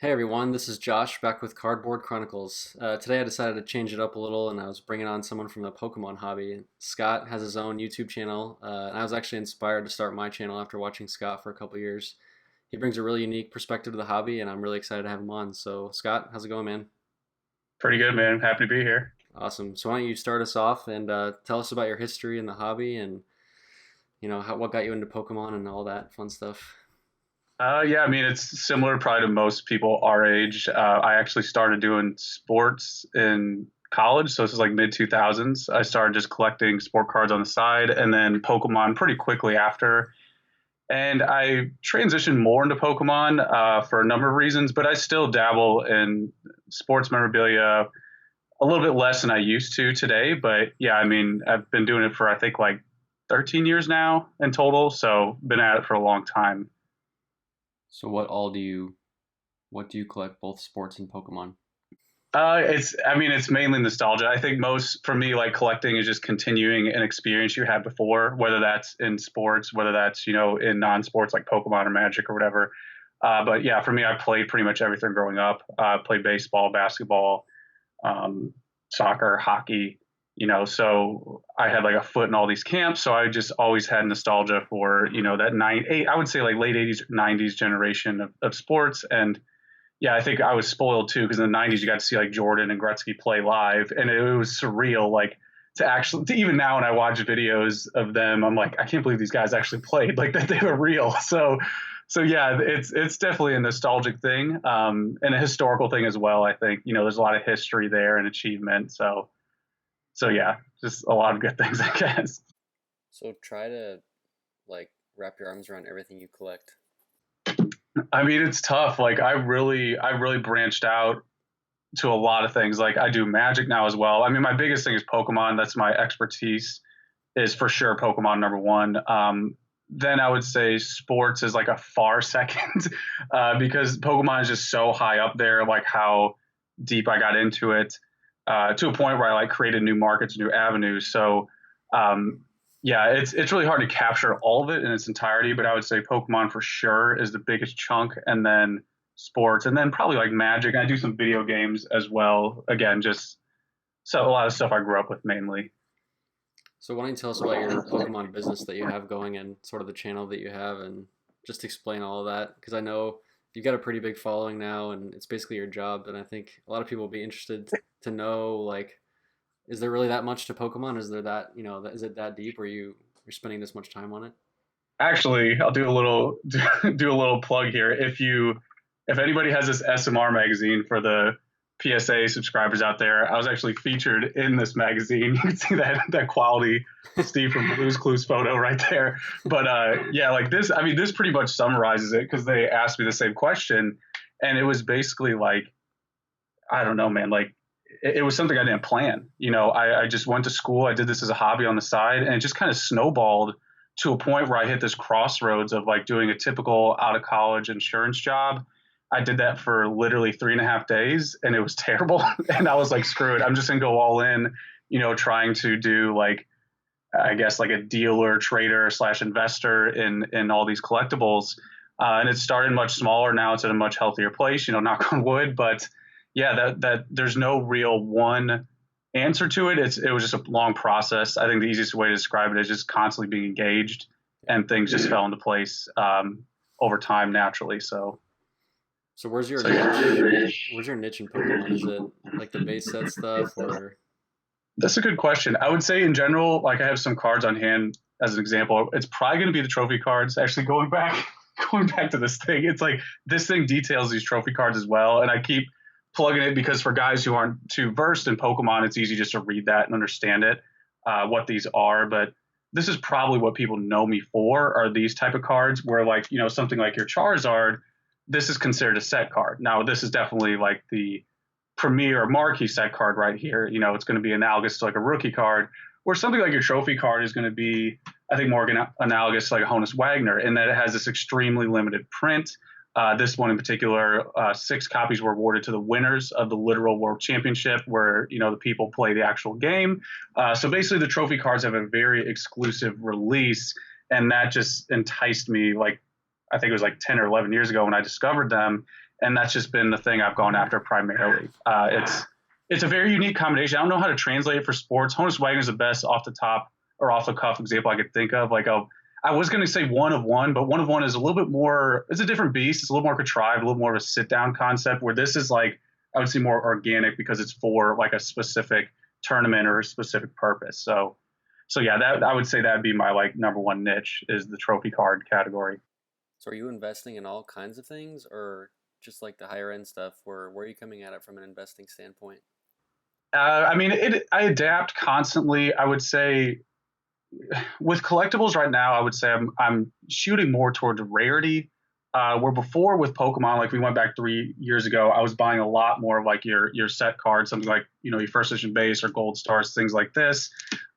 Hey everyone, this is Josh back with Cardboard Chronicles. Today I decided to change it up a little and I was bringing on someone from the Pokemon hobby. Scott has his own YouTube channel, and I was actually inspired to start my channel after watching Scott for a couple years. He brings a really unique perspective to the hobby and I'm really excited to have him on. So, Scott, how's it going, man? Pretty good, man. Happy to be here. Awesome. So, why don't you start us off and tell us about your history in the hobby and what got you into Pokemon and all that fun stuff. Yeah, I mean, it's similar probably to most people our age. I actually started doing sports in college, so this is like mid 2000s. I started just collecting sport cards on the side, and then Pokemon pretty quickly after. And I transitioned more into Pokemon for a number of reasons, but I still dabble in sports memorabilia a little bit less than I used to today. But yeah, I mean, I've been doing it for I think like 13 years now in total, so been at it for a long time. So, what do you collect, both sports and Pokemon? I mean, it's mainly nostalgia. I think most for me, like collecting is just continuing an experience you had before, whether that's in sports, whether that's, in non-sports like Pokemon or Magic or whatever. But yeah, for me, I played pretty much everything growing up. Played baseball, basketball, um, soccer, hockey, so I had like a foot in all these camps. So I just always had nostalgia for, that I would say like late 80s, 90s generation of sports. And yeah, I think I was spoiled too because in the '90s you got to see like Jordan and Gretzky play live, and it was surreal. Like to even now when I watch videos of them, I'm like, I can't believe these guys actually played like that. They were real. So yeah, it's definitely a nostalgic thing, and a historical thing as well. I think there's a lot of history there and achievement. So yeah, just a lot of good things, I guess. So try to like wrap your arms around everything you collect. I mean, it's tough. Like I really branched out to a lot of things. Like I do Magic now as well. I mean, my biggest thing is Pokemon. That's my expertise. Is for sure Pokemon number one. Then I would say sports is like a far second because Pokemon is just so high up there. Like how deep I got into it to a point where I like created new markets, new avenues. So um, yeah, it's really hard to capture all of it in its entirety. But I would say Pokemon for sure is the biggest chunk, and then sports, and then probably like Magic. I do some video games as well. Again, just so a lot of stuff I grew up with mainly. So why don't you tell us about your Pokemon business that you have going and sort of the channel that you have and just explain all of that? Because I know you've got a pretty big following now and it's basically your job. And I think a lot of people will be interested to know, like, is there really that much to Pokemon? Is there that, is it that deep where you're spending this much time on it? Actually, I'll do a little do a little plug here. If anybody has this SMR magazine for the PSA subscribers out there, I was actually featured in this magazine. You can see that quality Steve from Blue's Clues photo right there. But yeah, like this, I mean, this pretty much summarizes it because they asked me the same question, and it was basically like, I don't know, man, like it was something I didn't plan. I just went to school. I did this as a hobby on the side, and it just kind of snowballed to a point where I hit this crossroads of like doing a typical out of college insurance job. I did that for literally 3.5 days and it was terrible. And I was like, screw it. I'm just going to go all in, trying to do like, I guess like a dealer, trader slash investor in all these collectibles. And it started much smaller. Now it's at a much healthier place, knock on wood. But yeah, that there's no real one answer to it. It was just a long process. I think the easiest way to describe it is just constantly being engaged, and things just fell into place over time naturally. So where's your So yeah, niche? Where's your niche in Pokemon? Is it like the base set stuff or that's a good question. I would say in general, like I have some cards on hand as an example. It's probably going to be the trophy cards. Actually, going back going back to this thing, it's like this thing details these trophy cards as well, and I keep plugging it because for guys who aren't too versed in Pokemon, it's easy just to read that and understand it, what these are. But this is probably what people know me for are these type of cards where like, something like your Charizard, this is considered a set card. Now, this is definitely like the premier marquee set card right here. It's going to be analogous to like a rookie card, where something like your trophy card is going to be, I think, more analogous to like a Honus Wagner in that it has this extremely limited print. This one in particular, 6 copies were awarded to the winners of the literal World Championship, where the people play the actual game. So basically, the trophy cards have a very exclusive release, and that just enticed me like I think it was like 10 or 11 years ago when I discovered them. And that's just been the thing I've gone after primarily. It's a very unique combination. I don't know how to translate it for sports. Honus Wagner is the best off the top or off the cuff example I could think of. I was going to say one of one, but one of one is a little bit more, it's a different beast. It's a little more contrived, a little more of a sit down concept, where this is like, I would say more organic because it's for like a specific tournament or a specific purpose. So yeah, that I would say that'd be my like number one niche is the trophy card category. So are you investing in all kinds of things, or just like the higher end stuff? Where are you coming at it from an investing standpoint? I mean, I adapt constantly. I would say with collectibles right now, I would say I'm shooting more towards rarity. Where before with Pokemon, like we went back 3 years ago, I was buying a lot more of like your set cards, something like your first edition base or gold stars, things like this.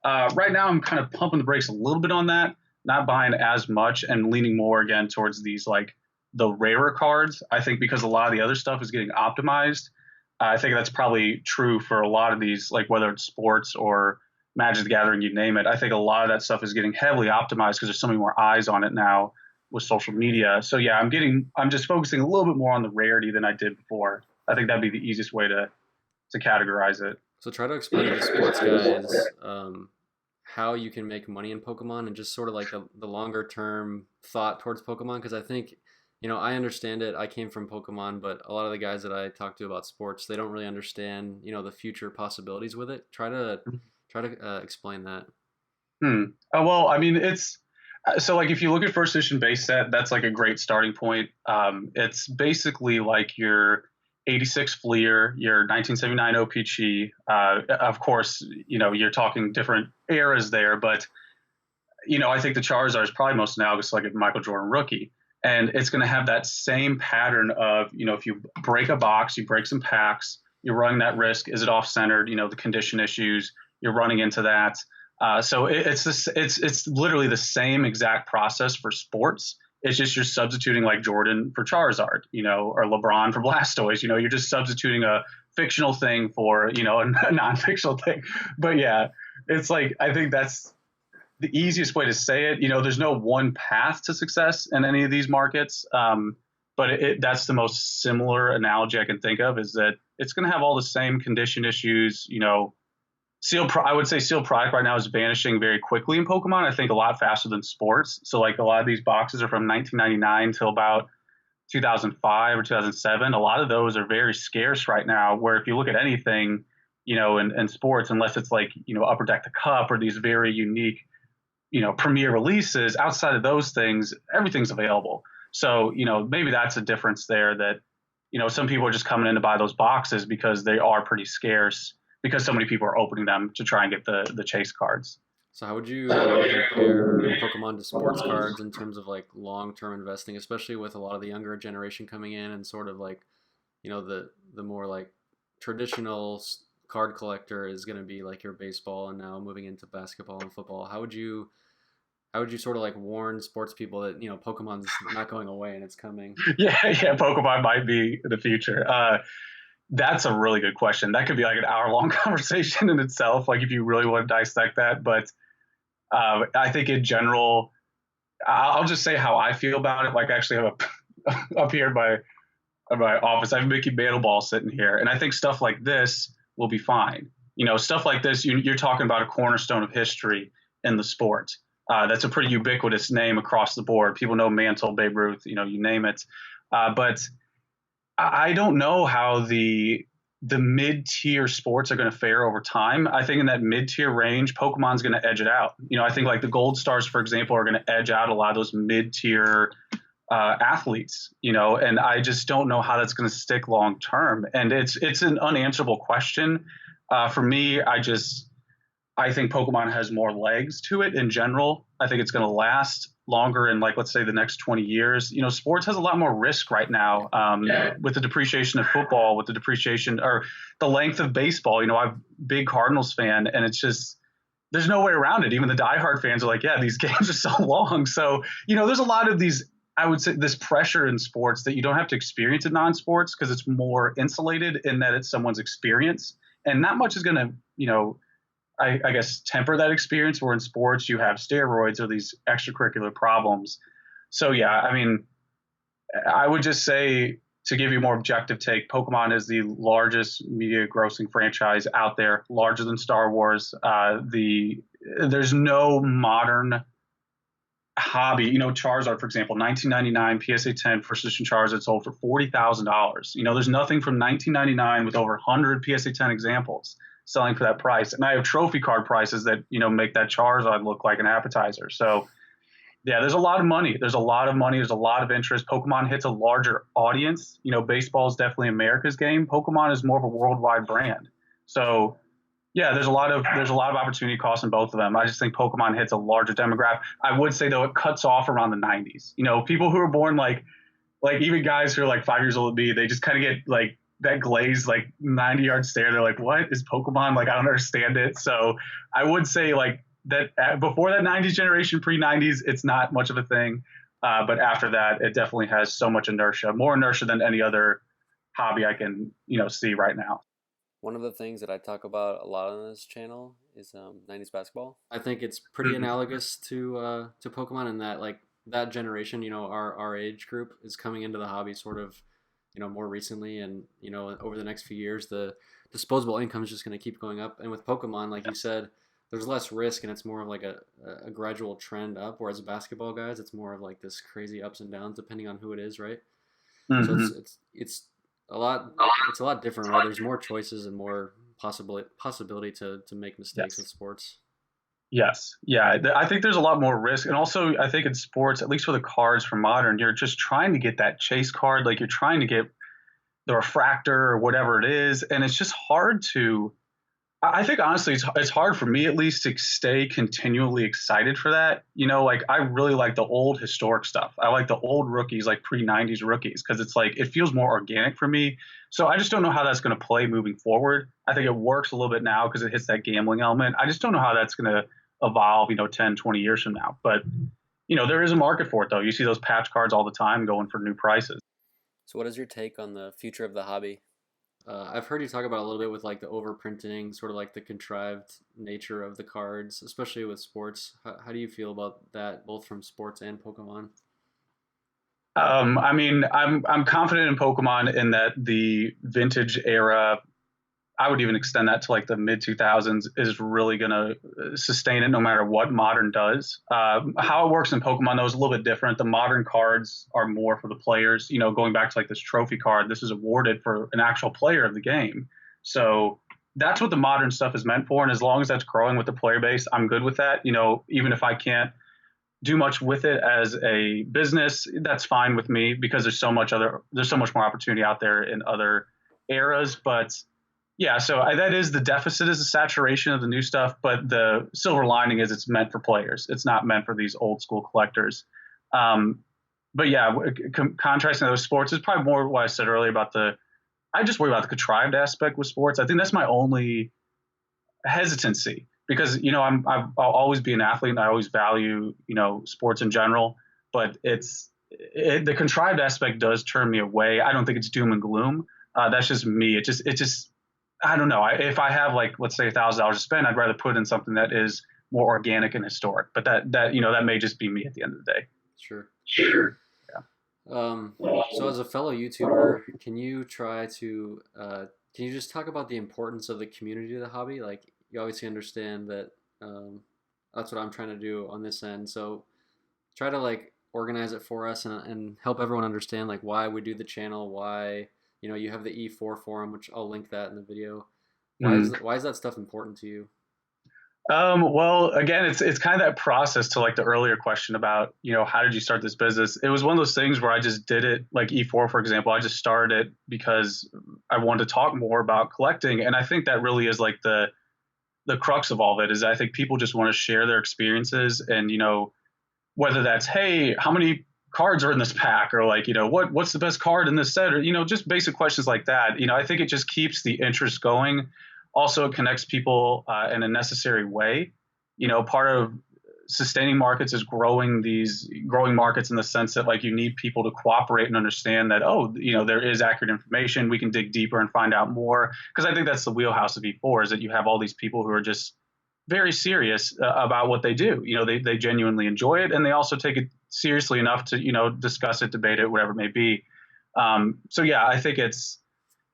Right now, I'm kind of pumping the brakes a little bit on that, not buying as much and leaning more again towards these like the rarer cards. I think because a lot of the other stuff is getting optimized. I think that's probably true for a lot of these, like whether it's sports or Magic the Gathering, you name it. I think a lot of that stuff is getting heavily optimized because there's so many more eyes on it now with social media. So yeah, I'm just focusing a little bit more on the rarity than I did before. I think that'd be the easiest way to categorize it. So try to explain to the sports guys how you can make money in Pokemon and just sort of like the longer term thought towards Pokemon. Because I think, I understand it. I came from Pokemon, but a lot of the guys that I talk to about sports, they don't really understand, the future possibilities with it. Try to explain that. Well, I mean, it's so like if you look at first edition base set, that's like a great starting point. It's basically like your 86 Fleer, your 1979 OPG. Of course, you're talking different eras there, but I think the Charizard is probably most analogous like a Michael Jordan rookie. And it's going to have that same pattern of, if you break a box, you break some packs, you're running that risk. Is it off centered? The condition issues, you're running into that. So it's literally the same exact process for sports. It's just you're substituting like Jordan for Charizard, or LeBron for Blastoise. You're just substituting a fictional thing for, a non-fictional thing. But yeah, it's like I think that's the easiest way to say it. There's no one path to success in any of these markets. But that's the most similar analogy I can think of is that it's going to have all the same condition issues, I would say sealed product right now is vanishing very quickly in Pokemon. I think a lot faster than sports. So like a lot of these boxes are from 1999 till about 2005 or 2007. A lot of those are very scarce right now. Where if you look at anything, in sports, unless it's like Upper Deck the Cup or these very unique, premier releases, outside of those things, everything's available. So maybe that's a difference there. That some people are just coming in to buy those boxes because they are pretty scarce, because so many people are opening them to try and get the chase cards. So how would you compare Pokemon to sports cards in terms of like long-term investing, especially with a lot of the younger generation coming in and sort of like, the more like traditional card collector is going to be like your baseball and now moving into basketball and football. How would you sort of like warn sports people that, Pokemon's not going away and it's coming? Yeah, Pokemon might be the future. That's a really good question. That could be like an hour-long conversation in itself, like if you really want to dissect that. But I think in general, I'll just say how I feel about it. Like I actually have up here in my office, I have Mickey Mantle Ball sitting here, and I think stuff like this will be fine. Stuff like this, you're talking about a cornerstone of history in the sport. That's a pretty ubiquitous name across the board. People know Mantle, Babe Ruth, you name it. But I don't know how the mid-tier sports are going to fare over time. I think in that mid-tier range, Pokemon's going to edge it out. I think like the Gold Stars, for example, are going to edge out a lot of those mid-tier athletes. And I just don't know how that's going to stick long term. And it's an unanswerable question. For me, I think Pokemon has more legs to it in general. I think it's going to last longer in, like, let's say the next 20 years. Sports has a lot more risk right now with the depreciation of football, with the depreciation or the length of baseball. I'm a big Cardinals fan, and it's just there's no way around it. Even the diehard fans are like, yeah, these games are so long. So, there's a lot of these, I would say, this pressure in sports that you don't have to experience in non-sports because it's more insulated in that it's someone's experience. And not much is going to, I guess, temper that experience, where in sports you have steroids or these extracurricular problems. So, yeah, I mean, I would just say, to give you a more objective take, Pokemon is the largest media grossing franchise out there, larger than Star Wars. There's no modern hobby. Charizard, for example, 1999 PSA 10 first edition Charizard sold for $40,000. There's nothing from 1999 with over 100 PSA 10 examples selling for that price. And I have trophy card prices that make that Charizard look like an appetizer. So yeah, there's a lot of money. There's a lot of money. There's a lot of interest. Pokemon hits a larger audience. Baseball is definitely America's game. Pokemon is more of a worldwide brand. So yeah, there's a lot of opportunity costs in both of them. I just think Pokemon hits a larger demographic. I would say though it cuts off around the 90s. People who are born like even guys who are like 5 years old to me, they just kind of get like that glazed like 90-yard stare. They're like, what is Pokemon? Like I don't understand it. So I would say like that before that 90s generation, pre-90s, it's not much of a thing. But after that, it definitely has so much inertia, more inertia than any other hobby I can see right now. One of the things that I talk about a lot on this channel is 90s basketball. I think it's pretty analogous to Pokemon in that like that generation, our age group is coming into the hobby sort of, more recently, and over the next few years the disposable income is just going to keep going up. And with Pokemon, like you said, there's less risk and it's more of like a gradual trend up, whereas basketball guys, it's more of like this crazy ups and downs depending on who it is, right? So it's a lot different, right? There's more choices and more possibility to make mistakes with sports. Yes. Yeah. I think there's a lot more risk. And also, I think in sports, at least for the cards for modern, you're just trying to get that chase card. Like you're trying to get the refractor or whatever it is. And it's just hard to, I think honestly, it's hard for me at least to stay continually excited for that. Like I really like the old historic stuff. I like the old rookies, like pre-90s rookies, because it's like it feels more organic for me. So I just don't know how that's going to play moving forward. I think it works a little bit now because it hits that gambling element. I just don't know how that's going to evolve, 10, 20 years from now. But, there is a market for it, though. You see those patch cards all the time going for new prices. So what is your take on the future of the hobby? I've heard you talk about a little bit with like the overprinting, sort of like the contrived nature of the cards, especially with sports. How do you feel about that, both from sports and Pokemon? I mean, I'm confident in Pokemon in that the vintage era, I would even extend that to like the mid 2000s, is really going to sustain it no matter what modern does. How it works in Pokemon though is a little bit different. The modern cards are more for the players. Going back to like this trophy card, this is awarded for an actual player of the game. So that's what the modern stuff is meant for. And as long as that's growing with the player base, I'm good with that. Even if I can't do much with it as a business, that's fine with me because there's so much more opportunity out there in other eras. But yeah, so that is the deficit, is the saturation of the new stuff, but the silver lining is it's meant for players. It's not meant for these old school collectors. But yeah, contrasting those sports is probably more what I said earlier about I just worry about the contrived aspect with sports. I think that's my only hesitancy because, I'll always be an athlete and I always value, sports in general, but the contrived aspect does turn me away. I don't think it's doom and gloom. That's just me. It just, I don't know. If I have like, let's say $1,000 to spend, I'd rather put in something that is more organic and historic. But that may just be me at the end of the day. Sure. Yeah. So as a fellow YouTuber, can you just talk about the importance of the community of the hobby? Like you obviously understand that that's what I'm trying to do on this end. So try to like organize it for us and help everyone understand like why we do the channel, why you have the E4 forum, which I'll link that in the video. Why is that stuff important to you? Well, again, it's kind of that process to like the earlier question about, how did you start this business? It was one of those things where I just did it, like E4, for example. I just started it because I wanted to talk more about collecting. And I think that really is like the crux of all of it is I think people just want to share their experiences and, whether that's, hey, how many cards are in this pack, or like, what's the best card in this set, or, just basic questions like that. I think it just keeps the interest going. Also, it connects people in a necessary way. Part of sustaining markets is growing markets in the sense that like you need people to cooperate and understand that, there is accurate information. We can dig deeper and find out more. Because I think that's the wheelhouse of E4 is that you have all these people who are just very serious about what they do. They genuinely enjoy it, and they also take it seriously enough to, discuss it, debate it, whatever it may be. So yeah, I think it's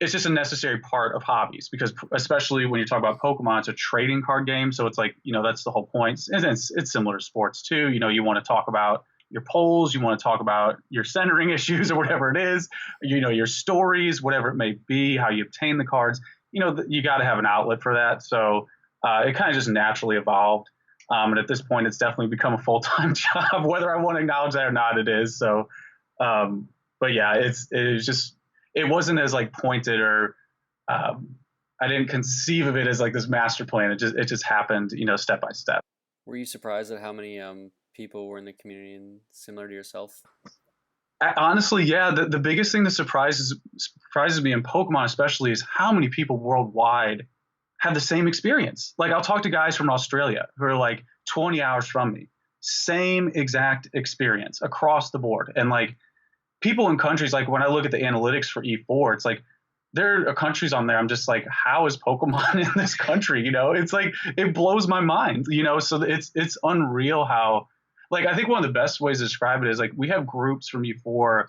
just a necessary part of hobbies, because especially when you talk about Pokemon, it's a trading card game. So it's like, that's the whole point. And it's similar to sports too. You want to talk about your polls, you want to talk about your centering issues or whatever it is, your stories, whatever it may be, how you obtain the cards, you got to have an outlet for that. So it kind of just naturally evolved. And at this point, it's definitely become a full-time job, whether I want to acknowledge that or not, it is. So, but yeah, it wasn't as like pointed, or I didn't conceive of it as like this master plan. It just happened, step by step. Were you surprised at how many people were in the community and similar to yourself? Honestly, yeah. The biggest thing that surprises me in Pokemon especially is how many people worldwide have the same experience. Like, I'll talk to guys from Australia who are like 20 hours from me, same exact experience across the board. And like, people in countries, like when I look at the analytics for E4, it's like there are countries on there, I'm just like, how is Pokemon in this country? It's like, it blows my mind, so it's unreal how, like, I think one of the best ways to describe it is like, we have groups from E4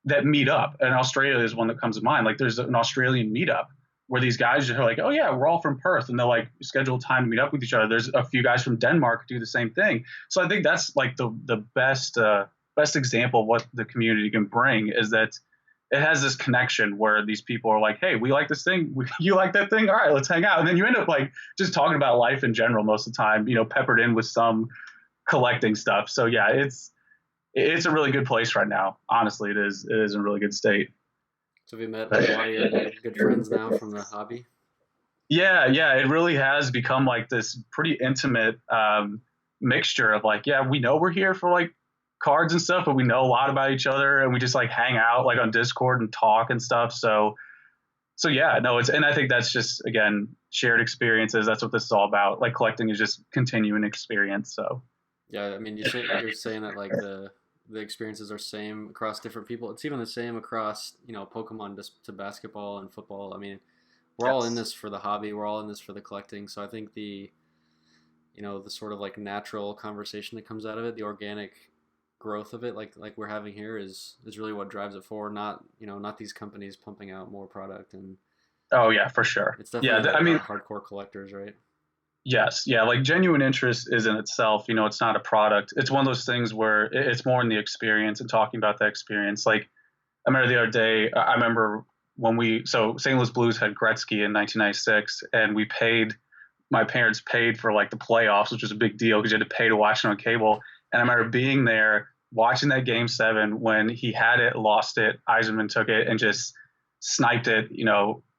that meet up, and Australia is one that comes to mind. Like, there's an Australian meetup where these guys are like, oh yeah, we're all from Perth, and they'll like schedule time to meet up with each other. There's a few guys from Denmark who do the same thing. So I think that's like the best example of what the community can bring, is that it has this connection where these people are like, hey, we like this thing, you like that thing, all right, let's hang out. And then you end up like just talking about life in general most of the time, peppered in with some collecting stuff. So yeah, it's a really good place right now. Honestly, it is in a really good state. So have you met a lot of your good friends now from the hobby? Yeah, it really has become like this pretty intimate mixture of like, yeah, we know we're here for like cards and stuff, but we know a lot about each other, and we just like hang out like on Discord and talk and stuff. So yeah, no, and I think that's just, again, shared experiences. That's what this is all about. Like, collecting is just continuing experience. So yeah, I mean, you're saying that like the experiences are same across different people. It's even the same across, Pokemon to basketball and football. I mean, we're all in this for the hobby. We're all in this for the collecting. So I think the sort of like natural conversation that comes out of it, the organic growth of it, like we're having here, is really what drives it forward. Not these companies pumping out more product. And oh yeah, for sure. It's definitely I mean, hardcore collectors, right? Yes. Yeah. Like, genuine interest is in itself, it's not a product. It's one of those things where it's more in the experience and talking about that experience. Like, I remember the other day, I remember when St. Louis Blues had Gretzky in 1996, and my parents paid for like the playoffs, which was a big deal because you had to pay to watch it on cable. And I remember being there watching that Game 7 when he had it, lost it, Eisenman took it and just sniped it,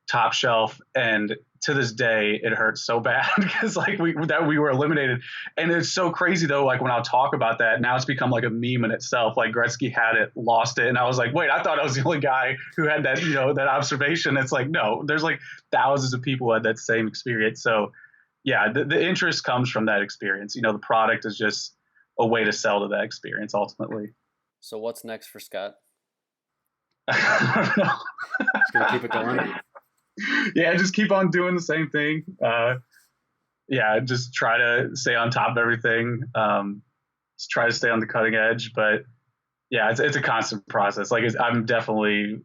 top shelf. And to this day, it hurts so bad because like we were eliminated. And it's so crazy though, like when I'll talk about that, now it's become like a meme in itself. Like, Gretzky had it, lost it, and I was like, wait, I thought I was the only guy who had that, that observation. It's like, no, there's like thousands of people who had that same experience. So yeah, the interest comes from that experience. The product is just a way to sell to that experience ultimately. So what's next for Scott? I don't know. Just gonna keep it going. Yeah, just keep on doing the same thing. Yeah, just try to stay on top of everything. Just try to stay on the cutting edge. But yeah, it's a constant process. Like, I'm definitely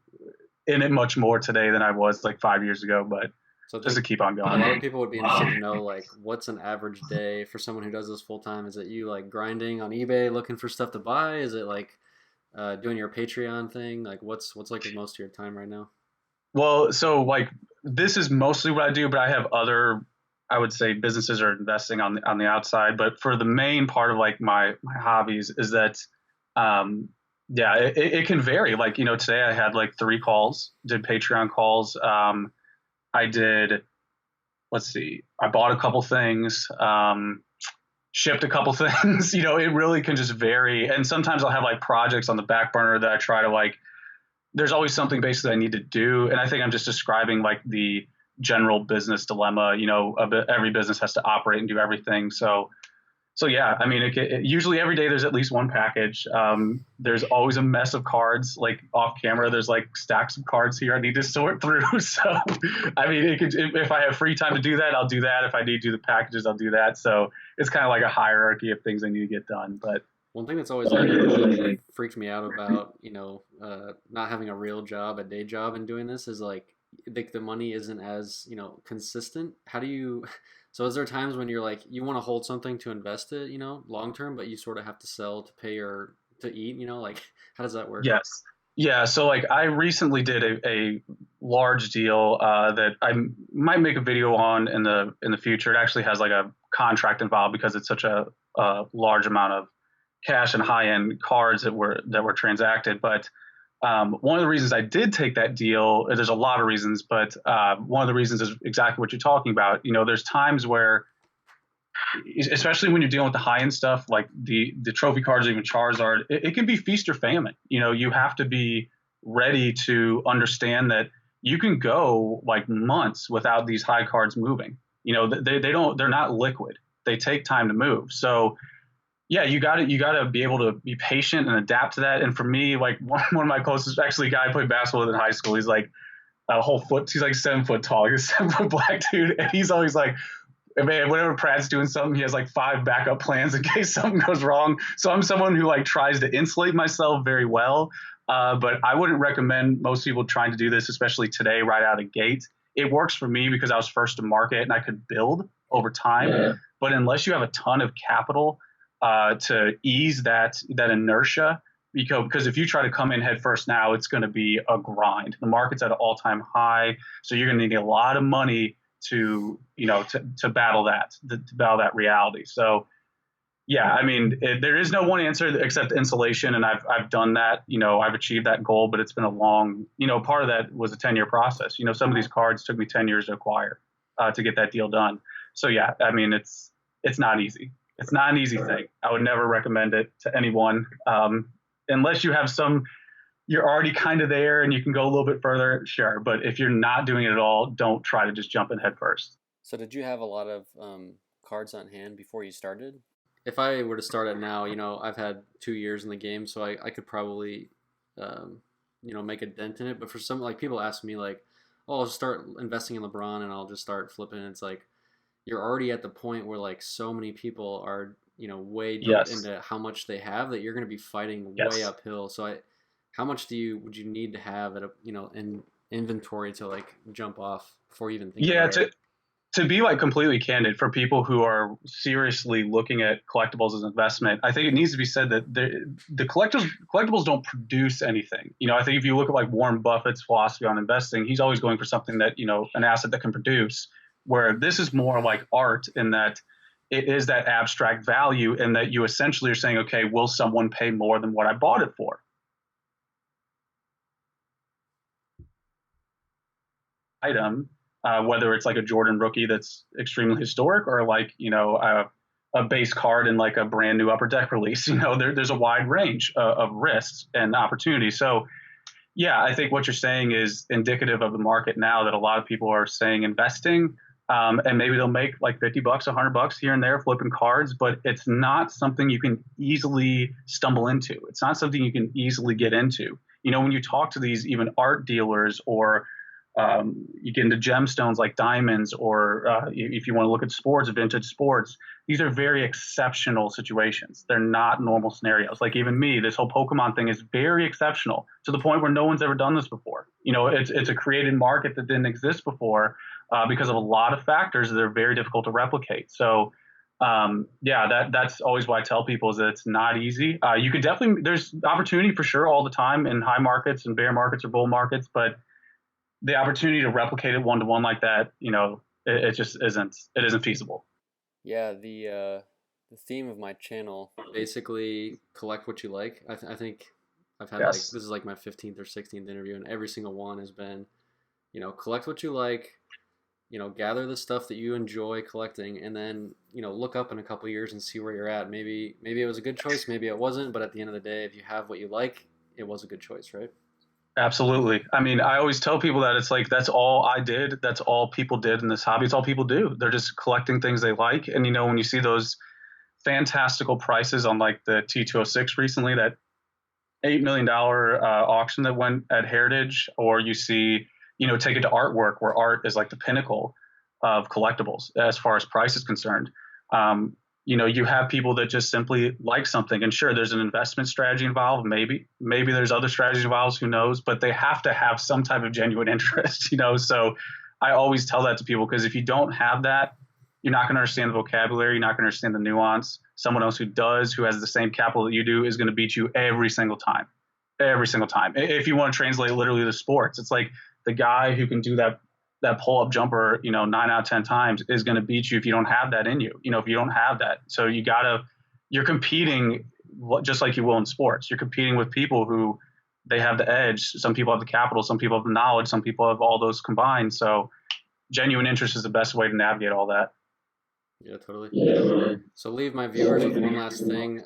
in it much more today than I was like 5 years ago. But so just to keep on going. A lot of people would be interested to know, like, what's an average day for someone who does this full time? Is it you like grinding on eBay looking for stuff to buy? Is it like doing your Patreon thing? Like, what's like most of your time right now? Well, so like, this is mostly what I do, but I have other, I would say, businesses are investing on the outside. But for the main part of like my hobbies is that, yeah, it can vary. Like, today I had like 3 calls, did Patreon calls. I did, let's see, I bought a couple things, shipped a couple things. It really can just vary. And sometimes I'll have like projects on the back burner that I try to like, there's always something basically I need to do. And I think I'm just describing like the general business dilemma. Every business has to operate and do everything. So yeah, I mean, usually every day there's at least one package. There's always a mess of cards, like off camera. There's like stacks of cards here I need to sort through. So, I mean, if I have free time to do that, I'll do that. If I need to do the packages, I'll do that. So it's kind of like a hierarchy of things I need to get done. But One thing that's always like really freaked me out about, not having a real job, a day job, and doing this is like the money isn't as, consistent. How do you, so is there times when you're like, you want to hold something to invest it, long term, but you sort of have to sell to pay your, to eat, like, how does that work? Yes. Yeah. So like I recently did a large deal that I might make a video on in the future. It actually has like a contract involved because it's such a large amount of cash and high end cards that were transacted. But one of the reasons I did take that deal, there's a lot of reasons, but one of the reasons is exactly what you're talking about. There's times where, especially when you're dealing with the high end stuff like the trophy cards, even Charizard, it can be feast or famine. You have to be ready to understand that you can go like months without these high cards moving. They're not liquid. They take time to move. So yeah, you got to be able to be patient and adapt to that. And for me, like one of my closest, actually, a guy I played basketball with in high school, he's like a whole foot. He's like 7 foot tall. He's a 7 foot black dude, and he's always like, man, whenever Pratt's doing something, he has like 5 backup plans in case something goes wrong. So I'm someone who like tries to insulate myself very well. But I wouldn't recommend most people trying to do this, especially today, right out of the gate. It works for me because I was first to market and I could build over time. Yeah. But unless you have a ton of capital to ease that inertia, because if you try to come in head first now, it's going to be a grind. The market's at an all-time high, so you're going to need a lot of money to battle that reality. So yeah, I mean, there is no one answer except insulation, and I've done that. I've achieved that goal, but it's been a long, part of that was a 10-year process. Some of these cards took me 10 years to acquire to get that deal done. So yeah, I mean, it's not easy. It's not an easy thing. I would never recommend it to anyone unless you have you're already kind of there and you can go a little bit further, sure. But if you're not doing it at all, don't try to just jump in head first. So did you have a lot of cards on hand before you started? If I were to start it now, I've had 2 years in the game, so I could probably, make a dent in it. But for some, like people ask me like, oh, I'll just start investing in LeBron and I'll just start flipping. It's like, you're already at the point where like so many people are, way deep Yes. into how much they have that you're going to be fighting Yes. way uphill. So how much would you need to have at in inventory to like jump off before you even think Yeah, about it? to be like completely candid, for people who are seriously looking at collectibles as an investment, I think it needs to be said that the collectibles don't produce anything. I think if you look at like Warren Buffett's philosophy on investing, he's always going for something that, an asset that can produce, where this is more like art in that it is that abstract value, and that you essentially are saying, okay, will someone pay more than what I bought it for? Item, whether it's like a Jordan rookie that's extremely historic, or like a base card in like a brand new upper deck release. There's a wide range of risks and opportunities. So yeah, I think what you're saying is indicative of the market now, that a lot of people are saying investing, and maybe they'll make like $50, $100 here and there flipping cards, but it's not something you can easily stumble into. It's not something you can easily get into. When you talk to these even art dealers, or you get into gemstones like diamonds, or if you want to look at sports, vintage sports, these are very exceptional situations. They're not normal scenarios. Like even me, this whole Pokemon thing is very exceptional, to the point where no one's ever done this before. It's a created market that didn't exist before, because of a lot of factors that are very difficult to replicate. So yeah, that's always what I tell people, is that it's not easy. You could definitely, there's opportunity for sure all the time in high markets and bear markets or bull markets, but the opportunity to replicate it one to one like that, it just isn't feasible. Yeah, the theme of my channel, basically collect what you like. I think I've had like, Yes. this is like my 15th or 16th interview, and every single one has been, collect what you like, gather the stuff that you enjoy collecting, and then, look up in a couple years and see where you're at. Maybe it was a good choice, maybe it wasn't, but at the end of the day, if you have what you like, it was a good choice, right? Absolutely. I mean, I always tell people that it's like, that's all I did. That's all people did in this hobby. It's all people do. They're just collecting things they like. And, when you see those fantastical prices on like the T206 recently, that $8 million auction that went at Heritage, or you see, take it to artwork, where art is like the pinnacle of collectibles as far as price is concerned. You have people that just simply like something, and sure, there's an investment strategy involved. Maybe there's other strategies involved. Who knows? But they have to have some type of genuine interest. So I always tell that to people, because if you don't have that, you're not going to understand the vocabulary. You're not going to understand the nuance. Someone else who does, who has the same capital that you do, is going to beat you every single time. Every single time. If you want to translate literally to sports, it's like the guy who can do that pull up jumper, 9 out of 10 times, is going to beat you if you don't have that in you. If you don't have that, so you're competing just like you will in sports. You're competing with people who they have the edge. Some people have the capital, some people have the knowledge, some people have all those combined. So genuine interest is the best way to navigate all that. Yeah, totally. So leave my viewers with one last thing.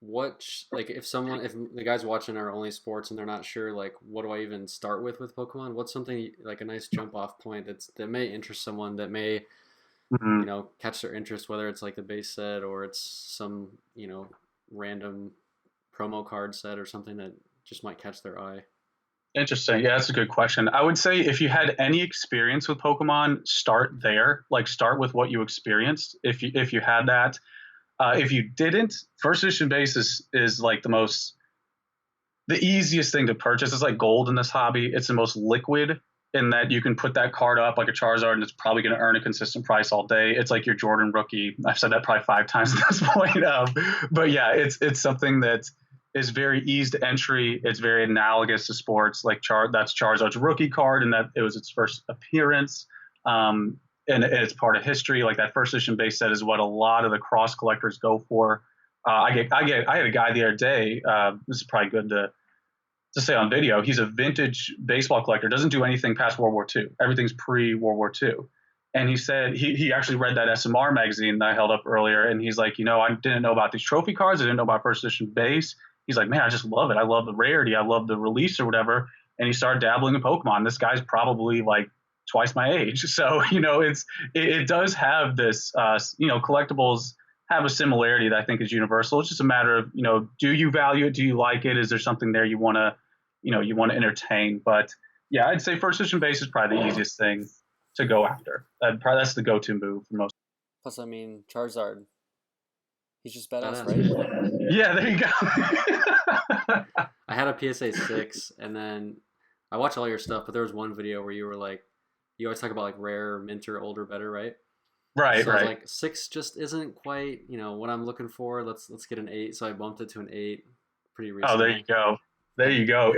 Like if the guys watching are only sports and they're not sure, like, what do I even start with Pokemon? What's something like a nice jump off point that may interest someone, that may Mm-hmm. catch their interest, whether it's like the base set or it's some random promo card set or something that just might catch their eye. Interesting. Yeah, that's a good question. I would say if you had any experience with Pokemon, start there. Like, start with what you experienced. If you had that, if you didn't, first edition base is like the easiest thing to purchase. It's like gold in this hobby. It's the most liquid, in that you can put that card up like a Charizard and it's probably going to earn a consistent price all day. It's like your Jordan rookie. I've said that probably 5 times at this point. But yeah, it's something that is very easy to entry. It's very analogous to sports. Like that's Charizard's rookie card, and that it was its first appearance. And it's part of history. Like, that first edition base set is what a lot of the cross collectors go for. I had a guy the other day. This is probably good to say on video. He's a vintage baseball collector. Doesn't do anything past World War II. Everything's pre World War II. And he said he actually read that SMR magazine that I held up earlier, and he's like, I didn't know about these trophy cards. I didn't know about first edition base. He's like, man, I just love it. I love the rarity. I love the release or whatever. And he started dabbling in Pokemon. This guy's probably like twice my age. So, it does have this, collectibles have a similarity that I think is universal. It's just a matter of, do you value it? Do you like it? Is there something there you want to entertain? But yeah, I'd say first edition base is probably the easiest thing to go after. That's the go-to move for most. Plus, I mean, Charizard, he's just badass, right? Yeah, there you go. I had a PSA 6, and then I watched all your stuff, but there was one video where you were like, you always talk about like rare, minter, older, better, right? Right, so right. I was like, 6 just isn't quite, what I'm looking for. Let's get an 8. So I bumped it to an 8 pretty recently. Oh, there you go. There you go.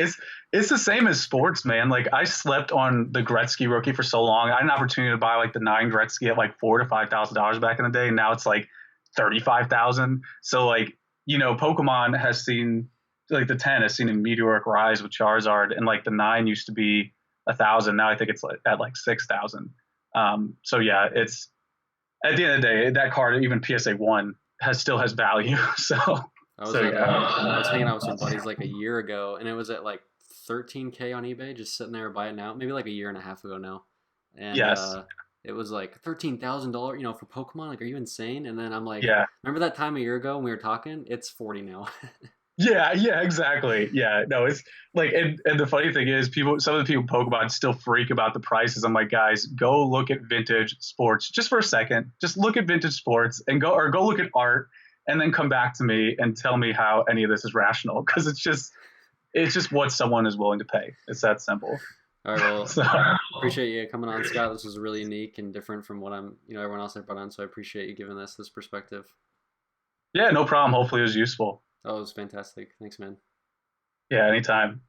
It's the same as sports, man. Like, I slept on the Gretzky rookie for so long. I had an opportunity to buy like the 9 Gretzky at like $4,000 to $5,000 back in the day, and now it's like 35,000. So like, Pokemon has seen, like, the 10 has seen a meteoric rise with Charizard, and like the 9 used to be 1,000. Now I think it's at like 6,000. So yeah, it's, at the end of the day, that card, even PSA 1, still has value. So I was hanging out with some buddies like a year ago, and it was at like 13K on eBay, just sitting there. Buy it now, maybe like a year and a half ago now. And yes. It was like $13,000, for Pokemon. Like, are you insane? And then I'm like, yeah. Remember that time a year ago when we were talking? It's 40 now. Yeah, exactly. Yeah, no, it's like, and the funny thing is, some of the people Pokemon still freak about the prices. I'm like, guys, go look at vintage sports just for a second. Just look at vintage sports and go look at art, and then come back to me and tell me how any of this is rational, because it's just what someone is willing to pay. It's that simple. All right, well, appreciate you coming on, Scott. This was really unique and different from what everyone else I brought on, so I appreciate you giving us this perspective. Yeah, no problem. Hopefully it was useful. Oh, it was fantastic. Thanks, man. Yeah, anytime.